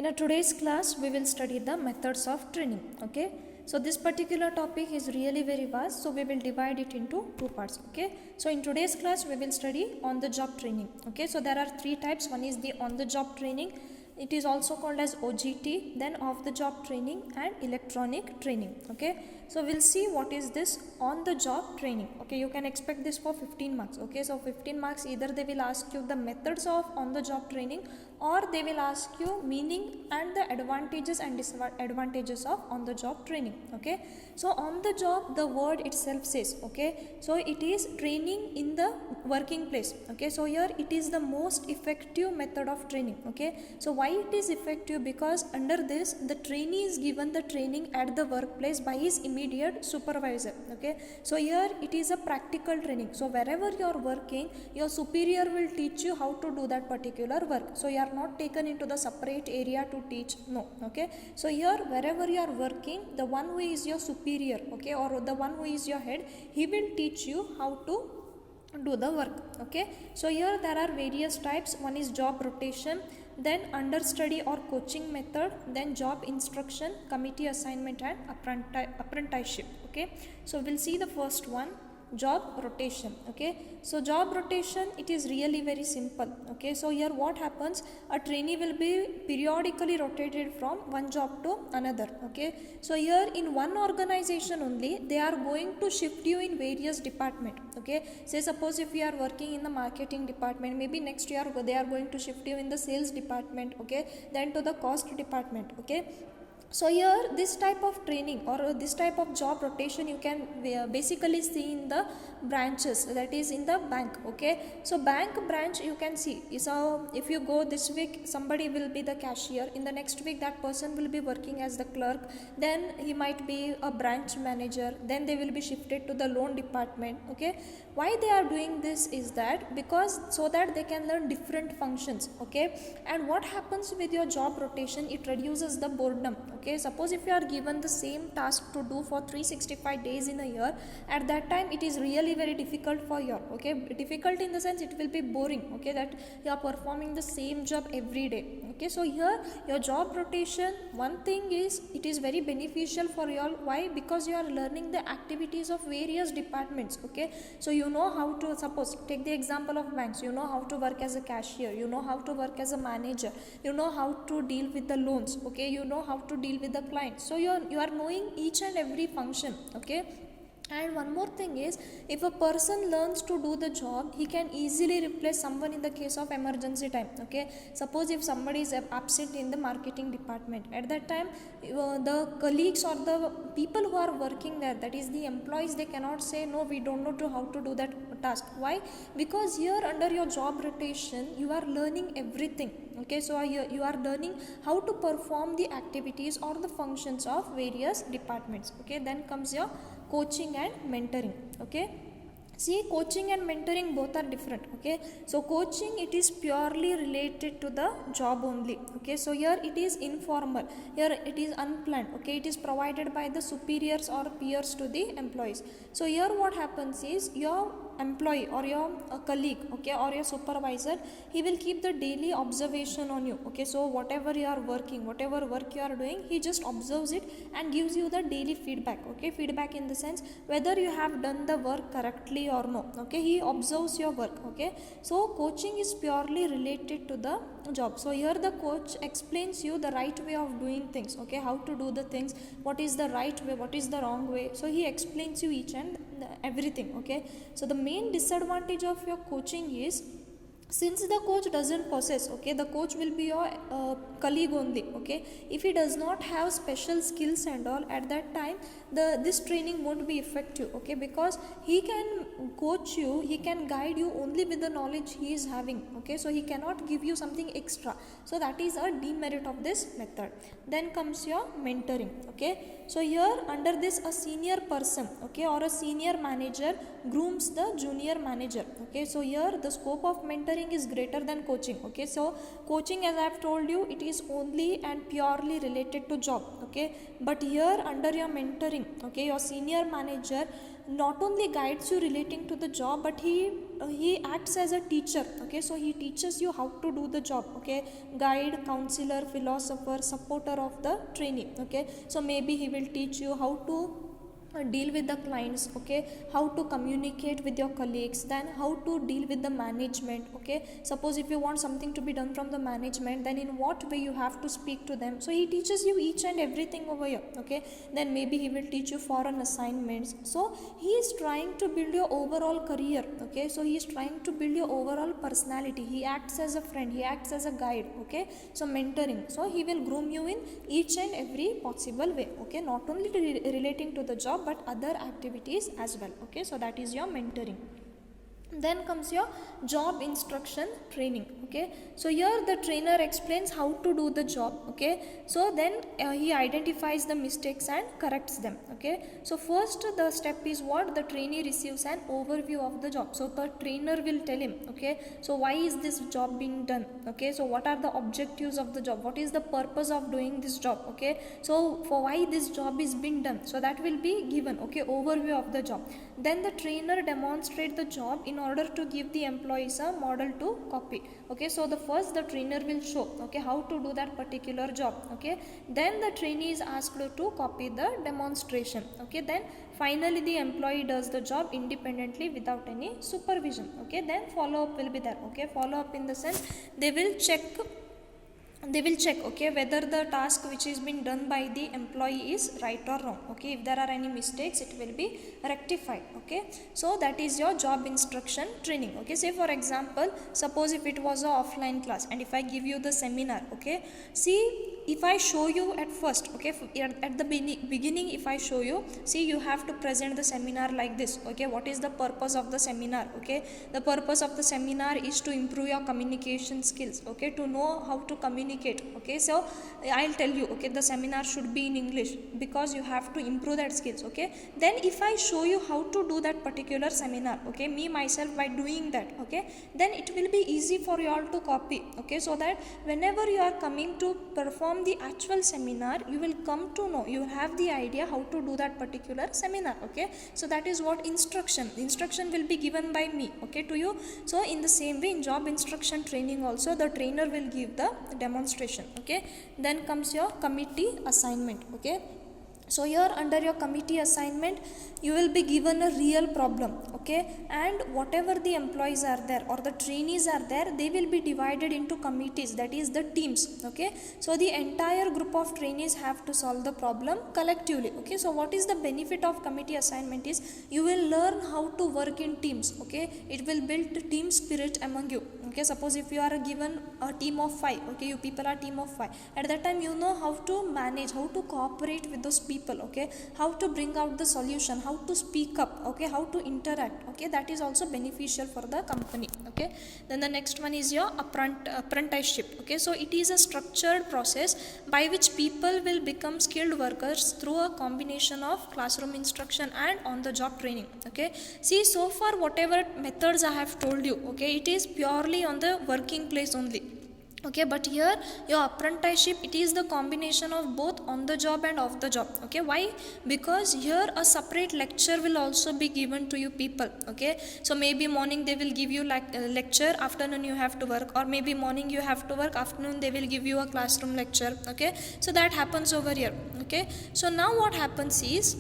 In a today's class, we will study the methods of training. Okay. So this particular topic is really very vast. So we will divide it into two parts. Okay. So in today's class, we will study on the job training. Okay. So there are three types. One is the on the job training. It is also called as OGT, then off the job training and electronic training. Okay. So we'll see what is this on the job training. Okay. You can expect this for 15 marks. Okay. So 15 marks, either they will ask you the methods of on the job training, or they will ask you meaning and the advantages and disadvantages of on the job training. Okay. So on the job, the word itself says, okay, so it is training in the working place. Okay. So here it is the most effective method of training. Okay. So why it is effective? Because under this, the trainee is given the training at the workplace by his immediate supervisor. Okay. So here it is a practical training. So wherever you are working, your superior will teach you how to do that particular work. So you are not taken into the separate area to teach. No. Okay. So here wherever you are working, the one who is your superior, okay, or the one who is your head, he will teach you how to do the work. Okay. So here there are various types. One is job rotation, then understudy or coaching method, then job instruction, committee assignment and apprenticeship. Okay. So we'll see the first one, job rotation. Okay. So job rotation, it is really very simple. Okay. So here what happens, a trainee will be periodically rotated from one job to another. Okay. So here in one organization only, they are going to shift you in various department. Okay. Say suppose if you are working in the marketing department, maybe next year they are going to shift you in the sales department. Okay. Then to the cost department. Okay. So here this type of training or this type of job rotation you can basically see in the branches, that is in the bank. Okay. So bank branch you can see. So if you go this week, somebody will be the cashier. In the next week, that person will be working as the clerk. Then he might be a branch manager. Then they will be shifted to the loan department. Okay. Why they are doing this is that because so that they can learn different functions. Okay. And what happens with your job rotation, it reduces the boredom. Okay, suppose if you are given the same task to do for 365 days in a year, at that time it is really very difficult for you. Okay, difficult in the sense it will be boring. Okay, that you are performing the same job every day. Okay, so here your job rotation, one thing is it is very beneficial for you all. Why? Because you are learning the activities of various departments. Okay, so you know how to, suppose take the example of banks, you know how to work as a cashier, you know how to work as a manager, you know how to deal with the loans. Okay, you know how to deal with the client. So you are knowing each and every function. Okay. And one more thing is, if a person learns to do the job, he can easily replace someone in the case of emergency time. Okay. Suppose if somebody is absent in the marketing department, at that time the colleagues or the people who are working there, that is the employees, they cannot say no, we don't know how to do that task. Why? Because here under your job rotation, you are learning everything. Okay, so you are learning how to perform the activities or the functions of various departments. Okay, then comes your coaching and mentoring. Okay, see, coaching and mentoring both are different. Okay, so coaching, it is purely related to the job only. Okay, so here it is informal, here it is unplanned. Okay, it is provided by the superiors or peers to the employees. So here what happens is, your employee or your colleague, okay, or your supervisor, he will keep the daily observation on you. Okay, so whatever you are working, whatever work you are doing, he just observes it and gives you the daily feedback. Okay, feedback in the sense whether you have done the work correctly or no. Okay, he observes your work. Okay, so coaching is purely related to the job. So here the coach explains you the right way of doing things. Okay, how to do the things, what is the right way, what is the wrong way. So he explains you each and everything. Okay, so the main disadvantage of your coaching is, since the coach doesn't possess, okay, the coach will be your colleague only. Okay, if he does not have special skills and all, at that time this training won't be effective. Okay, because he can coach you, he can guide you only with the knowledge he is having. Okay, so he cannot give you something extra. So that is a demerit of this method. Then comes your mentoring. Okay, so here under this, a senior person, okay, or a senior manager grooms the junior manager. Okay, so here the scope of mentoring is greater than coaching. Okay, so coaching, as I have told you, it is only and purely related to job. Okay, but here under your mentoring, okay, your senior manager not only guides you relating to the job, but he he acts as a teacher, okay, so he teaches you how to do the job, okay, guide, counselor, philosopher, supporter of the trainee, okay. So maybe he will teach you how to deal with the clients, okay, how to communicate with your colleagues, then how to deal with the management, okay. Suppose if you want something to be done from the management, then in what way you have to speak to them, so he teaches you each and everything over here, okay. Then maybe he will teach you foreign assignments, so he is trying to build your overall career, okay. So he is trying to build your overall personality, he acts as a friend, he acts as a guide, okay. So mentoring, so he will groom you in each and every possible way, okay, not only relating to the job but other activities as well, okay. So that is your mentoring. Then comes your job instruction training, okay. So here the trainer explains how to do the job, okay. So then he identifies the mistakes and corrects them, okay. So first the step is what? The trainee receives an overview of the job. So the trainer will tell him, okay, so why is this job being done, okay, so what are the objectives of the job, what is the purpose of doing this job, okay, so for why this job is being done, so that will be given, okay, overview of the job. Then the trainer demonstrates the job in order to give the employees a model to copy, okay. So the first the trainer will show, okay, how to do that particular job, okay. Then the trainee is asked to copy the demonstration, okay. Then finally the employee does the job independently without any supervision, okay. Then follow up will be there, okay. Follow up in the sense they will check, okay, whether the task which is been done by the employee is right or wrong, okay. If there are any mistakes, it will be rectified, okay. So that is your job instruction training, okay. Say for example, suppose if it was a offline class and if I give you the seminar, okay, see if I show you at first, okay, at the beginning if I show you, see you have to present the seminar like this, okay. What is the purpose of the seminar, okay. The purpose of the seminar is to improve your communication skills, okay, to know how to communicate, okay. So I'll tell you, okay, the seminar should be in English because you have to improve that skills, okay. Then if I show you how to do that particular seminar, okay, me myself by doing that, okay, then it will be easy for you all to copy, okay. So that whenever you are coming to perform the actual seminar, you will come to know, you have the idea how to do that particular seminar, okay. So that is what instruction will be given by me, okay, to you. So in the same way in job instruction training also the trainer will give the demonstration, okay. Then comes your committee assignment, okay. So here under your committee assignment you will be given a real problem, okay, and whatever the employees are there or the trainees are there, they will be divided into committees, that is the teams, okay. So the entire group of trainees have to solve the problem collectively, okay. So what is the benefit of committee assignment is you will learn how to work in teams, okay. It will build team spirit among you, okay. Suppose if you are given a team of 5, okay, you people are team of 5, at that time you know how to manage, how to cooperate with those people, okay, how to bring out the solution, how to speak up, okay, how to interact, okay. That is also beneficial for the company, okay. Then the next one is your apprenticeship, okay. So it is a structured process by which people will become skilled workers through a combination of classroom instruction and on the job training, okay. See, so far whatever methods I have told you, okay, it is purely on the working place only, okay. But here your apprenticeship, it is the combination of both on the job and off the job, okay. Why? Because here a separate lecture will also be given to you people, okay. So maybe morning they will give you like a lecture, afternoon you have to work, or maybe morning you have to work, afternoon they will give you a classroom lecture, okay. So that happens over here, okay. So now what happens is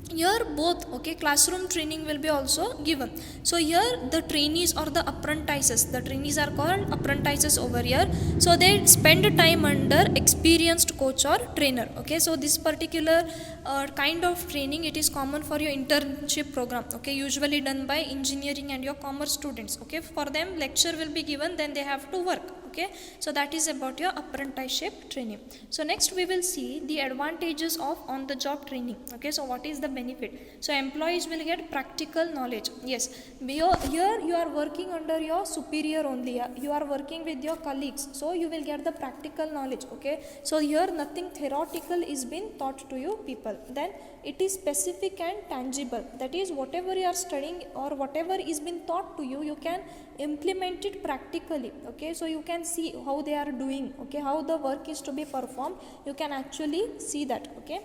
here both, okay, classroom training will be also given. So here the trainees or the apprentices, the trainees are called apprentices over here, so they spend time under experienced coach or trainer, okay. So this particular kind of training, it is common for your internship program, okay, usually done by engineering and your commerce students, okay. For them lecture will be given, then they have to work, okay. So that is about your apprenticeship training. So next we will see the advantages of on the job training, okay. So what is the benefit? So employees will get practical knowledge. Yes, here you are working under your superior only, you are working with your colleagues, so you will get the practical knowledge, okay. So here nothing theoretical is being taught to you people. Then it is specific and tangible, that is whatever you are studying or whatever is being taught to you, you can implement it practically, okay. So you can see how they are doing, okay, how the work is to be performed, you can actually see that, okay.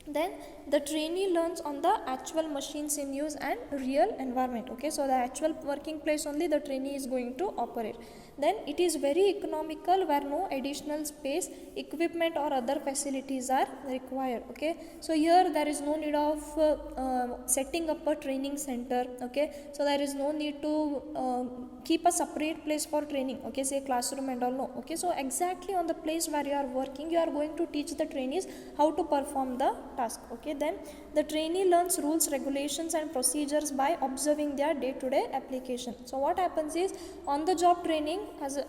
Then the trainee learns on the actual machines in use and real environment. Okay, so the actual working place only the trainee is going to operate. Then it is very economical, where no additional space, equipment or other facilities are required. Okay, so here there is no need of setting up a training center. Okay, so there is no need to keep a separate place for training. Okay, say classroom and all, no. Okay, so exactly on the place where you are working, you are going to teach the trainees how to perform the task. Okay, then the trainee learns rules, regulations and procedures by observing their day-to-day application. So what happens is, on the job training,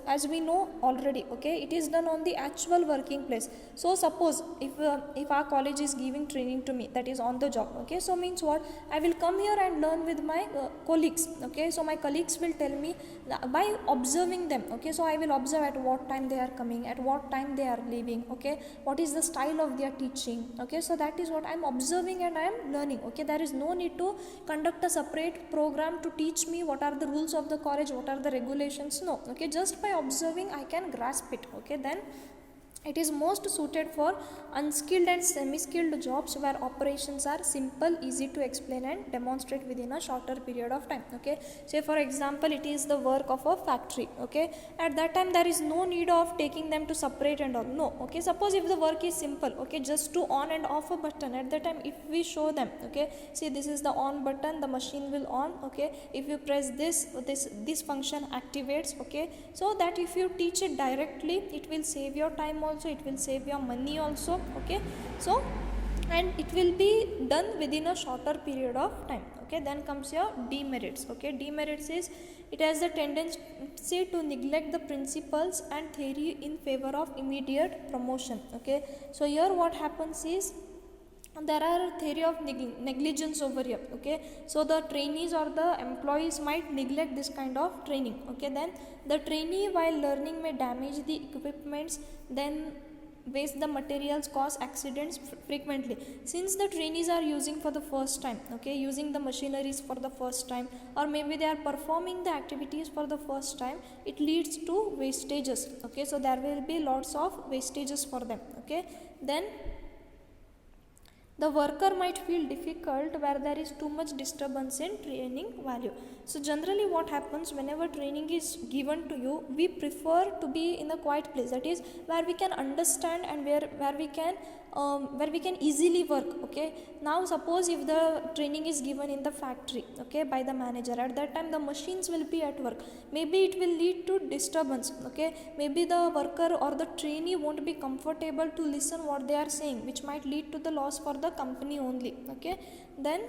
as we know already, okay, it is done on the actual working place. So suppose if our college is giving training to me, that is on the job. Okay, so means what, I will come here and learn with my colleagues. Okay, so my colleagues will tell me by observing them. Okay, so I will observe at what time they are coming, at what time they are leaving. Okay, what is the style of their teaching. Okay, so that is what I am observing and I am learning. Okay, there is no need to conduct a separate program to teach me what are the rules of the college, what are the regulations. No. Okay, just by observing I can grasp it. Okay, then it is most suited for unskilled and semi-skilled jobs where operations are simple, easy to explain and demonstrate within a shorter period of time. Okay, say for example, it is the work of a factory. Okay, at that time there is no need of taking them to separate and all. No. Okay, suppose if the work is simple, okay, just to on and off a button, at that time if we show them, okay, see this is the on button, the machine will on. Okay, if you press this function activates. Okay, so that if you teach it directly, it will save your time also, it will save your money also. Okay, so and it will be done within a shorter period of time. Okay, then comes your demerits. Okay, demerits is, it has the tendency to neglect the principles and theory in favor of immediate promotion. Okay, so here what happens is, there are theory of negligence over here. Okay, so the trainees or the employees might neglect this kind of training. Okay, then the trainee while learning may damage the equipments, then waste the materials, cause accidents frequently, since the trainees are using for the first time. Okay, using the machineries for the first time, or maybe they are performing the activities for the first time, it leads to wastages. Okay, so there will be lots of wastages for them. Okay, then the worker might feel difficult where there is too much disturbance in training value. So generally what happens, whenever training is given to you, we prefer to be in a quiet place, that is where we can understand and where we can easily work. Okay, now suppose if the training is given in the factory, okay, by the manager, at that time the machines will be at work, maybe it will lead to disturbance. Okay, maybe the worker or the trainee won't be comfortable to listen what they are saying, which might lead to the loss for the company only. Okay, then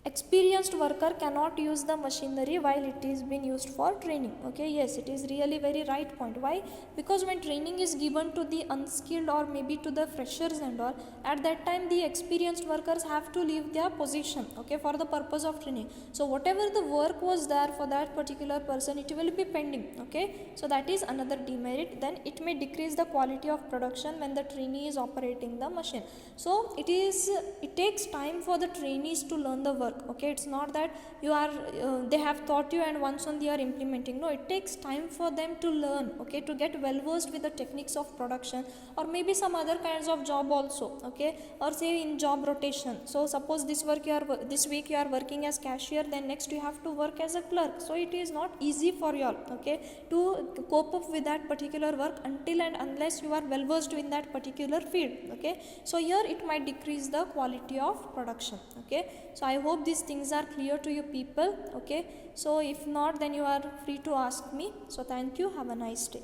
experienced worker cannot use the machinery while it is being used for training. Okay, yes, it is really very right point. Why? Because when training is given to the unskilled or maybe to the freshers and all, at that time the experienced workers have to leave their position. Okay, for the purpose of training. So whatever the work was there for that particular person, it will be pending. Okay, so that is another demerit. Then it may decrease the quality of production when the trainee is operating the machine. So it takes time for the trainees to learn the work. Okay, it's not that you are they have taught you and once on they are implementing. No, it takes time for them to learn. Okay, to get well versed with the techniques of production, or maybe some other kinds of job also. Okay, or say in job rotation. So suppose this week you are working as cashier, then next you have to work as a clerk. So it is not easy for you all, okay, to cope up with that particular work until and unless you are well versed in that particular field. Okay, so here it might decrease the quality of production. Okay, so I hope these things are clear to you people. Okay, so if not, then you are free to ask me. So thank you, have a nice day.